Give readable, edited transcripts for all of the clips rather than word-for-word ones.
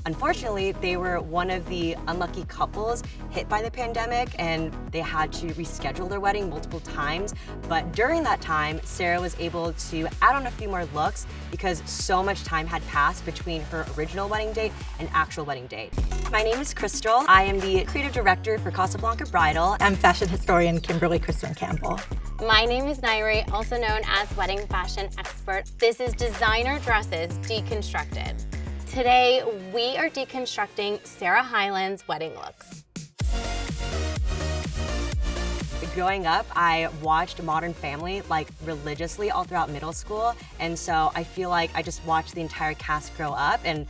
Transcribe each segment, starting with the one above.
Unfortunately, they were one of the unlucky couples hit by the pandemic, and they had to reschedule their wedding multiple times. But during that time, Sarah was able to add on a few more looks because so much time had passed between her original wedding date and actual wedding date. My name is Crystal. I am the creative director for Casablanca Bridal. I'm fashion historian Kimberly Chrisman-Campbell. My name is Nayri, also known as wedding fashion expert. This is Designer Dresses Deconstructed. Today, we are deconstructing Sarah Hyland's wedding looks. Growing up, I watched Modern Family like religiously all throughout middle school, and so I feel like I just watched the entire cast grow up, and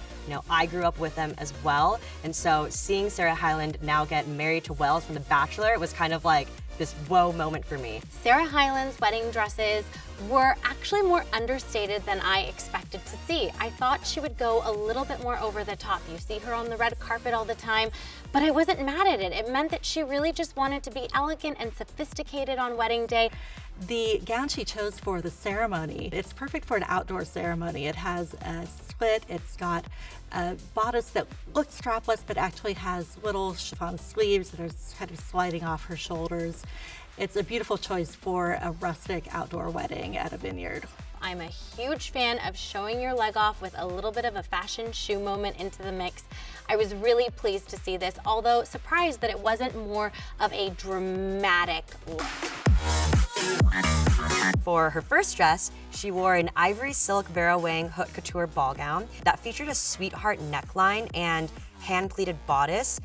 I grew up with them as well. And so seeing Sarah Hyland now get married to Wells from The Bachelor was kind of like this whoa moment for me. Sarah Hyland's wedding dresses were actually more understated than I expected to see. I thought she would go a little bit more over the top. You see her on the red carpet all the time, but I wasn't mad at it. It meant that she really just wanted to be elegant and sophisticated on wedding day. The gown she chose for the ceremony, it's perfect for an outdoor ceremony. It has a slit, it's got a bodice that looks strapless but actually has little chiffon sleeves that are kind of sliding off her shoulders. It's a beautiful choice for a rustic outdoor wedding at a vineyard. I'm a huge fan of showing your leg off with a little bit of a fashion shoe moment into the mix. I was really pleased to see this, although surprised that it wasn't more of a dramatic look. For her first dress, she wore an ivory silk Vera Wang haute couture ball gown that featured a sweetheart neckline and hand-pleated bodice.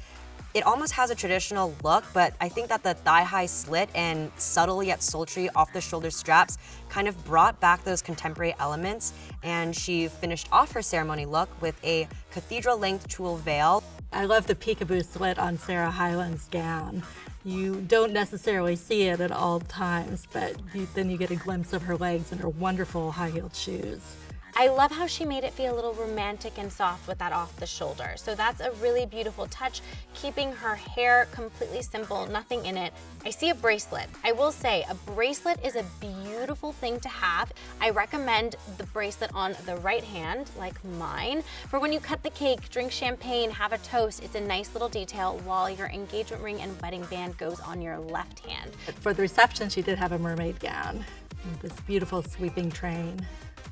It almost has a traditional look, but I think that the thigh-high slit and subtle yet sultry off-the-shoulder straps kind of brought back those contemporary elements, and she finished off her ceremony look with a cathedral-length tulle veil. I love the peekaboo slit on Sarah Hyland's gown. You don't necessarily see it at all times, but then you get a glimpse of her legs and her wonderful high-heeled shoes. I love how she made it feel a little romantic and soft with that off the shoulder. So that's a really beautiful touch, keeping her hair completely simple, nothing in it. I see a bracelet. I will say, a bracelet is a beautiful thing to have. I recommend the bracelet on the right hand, like mine, for when you cut the cake, drink champagne, have a toast. It's a nice little detail while your engagement ring and wedding band goes on your left hand. For the reception, she did have a mermaid gown with this beautiful sweeping train.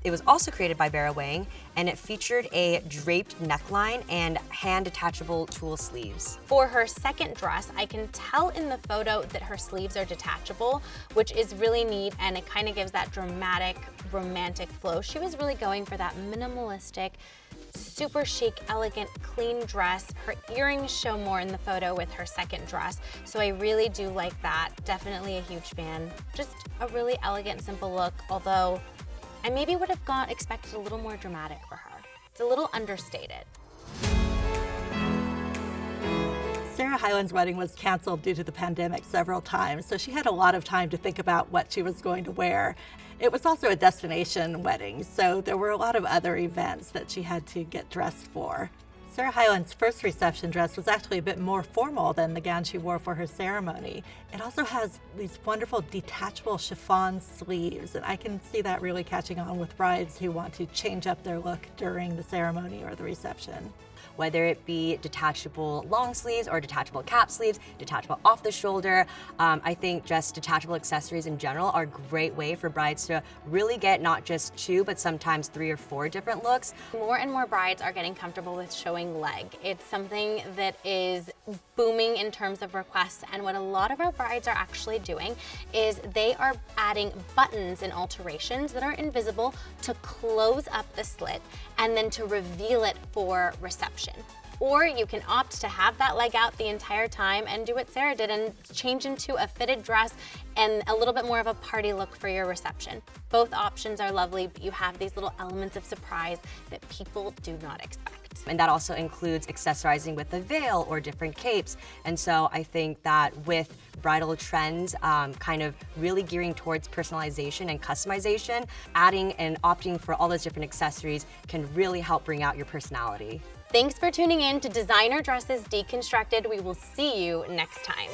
It was also created by Vera Wang, and it featured a draped neckline and hand-detachable tulle sleeves. For her second dress, I can tell in the photo that her sleeves are detachable, which is really neat, and it kind of gives that dramatic, romantic flow. She was really going for that minimalistic, super chic, elegant, clean dress. Her earrings show more in the photo with her second dress, so I really do like that. Definitely a huge fan. Just a really elegant, simple look, although I maybe would have expected a little more dramatic for her. It's a little understated. Sarah Hyland's wedding was canceled due to the pandemic several times, so she had a lot of time to think about what she was going to wear. It was also a destination wedding, so there were a lot of other events that she had to get dressed for. Sarah Hyland's first reception dress was actually a bit more formal than the gown she wore for her ceremony. It also has these wonderful detachable chiffon sleeves, and I can see that really catching on with brides who want to change up their look during the ceremony or the reception. Whether it be detachable long sleeves or detachable cap sleeves, detachable off the shoulder, I think just detachable accessories in general are a great way for brides to really get not just 2, but sometimes 3 or 4 different looks. More and more brides are getting comfortable with showing leg. It's something that is booming in terms of requests, and what a lot of our brides are actually doing is they are adding buttons and alterations that are invisible to close up the slit and then to reveal it for reception. Or you can opt to have that leg out the entire time and do what Sarah did and change into a fitted dress and a little bit more of a party look for your reception. Both options are lovely, but you have these little elements of surprise that people do not expect. And that also includes accessorizing with a veil or different capes. And so I think that with bridal trends kind of really gearing towards personalization and customization, adding and opting for all those different accessories can really help bring out your personality. Thanks for tuning in to Designer Dresses Deconstructed. We will see you next time.